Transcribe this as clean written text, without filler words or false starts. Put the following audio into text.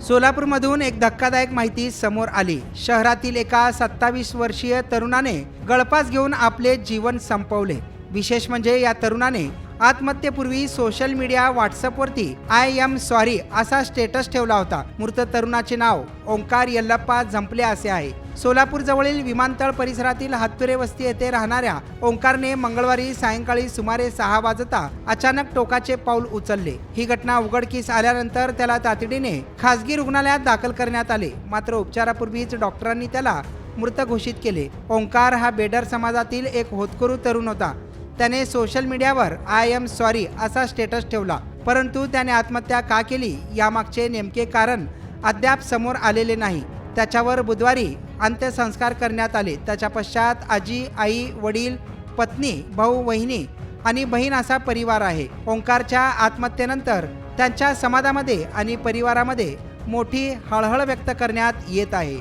सोलापूरमधून एक धक्कादायक माहिती समोर आली। शहरातील एका 27 वर्षीय तरुणाने गळफास घेऊन आपले जीवन संपवले। विशेष म्हणजे या तरुणाने आत्महत्येपूर्वी सोशल मीडिया व्हॉट्सअपवरती आय एम सॉरी असा स्टेटस ठेवला होता। मृत तरुणाचे नाव ओंकार यल्लप्पा जंपले असे आहे। सोलापूर जवळील विमानतळ परिसरातील हातुरे वस्ती येथे राहणाऱ्या ओंकारने मंगळवारी सायंकाळी सुमारे 6 वाजता अचानक टोकाचे पाऊल उचलले। ही घटना उघडकीस आल्यानंतर त्याला तातडीने खासगी रुग्णालयात दाखल करण्यात आले, मात्र उपचारापूर्वीच डॉक्टरांनी त्याला मृत घोषित केले। ओंकार हा बेडर समाजातील एक होतकरू तरुण होता। त्याने सोशल मीडियावर आय एम सॉरी असा स्टेटस ठेवला, परंतु त्याने आत्महत्या का केली यामागचे नेमके कारण अद्याप समोर आलेले नाही। त्याच्यावर बुधवारी अंत्यसंस्कार करण्यात आले। त्याच्या पश्चात आजी, आई, वडील, पत्नी, भाऊ, वहिनी आणि बहीण असा परिवार आहे। ओंकारच्या आत्महत्येनंतर त्यांच्या समाजामध्ये आणि परिवारामध्ये मोठी हळहळ व्यक्त करण्यात येत आहे।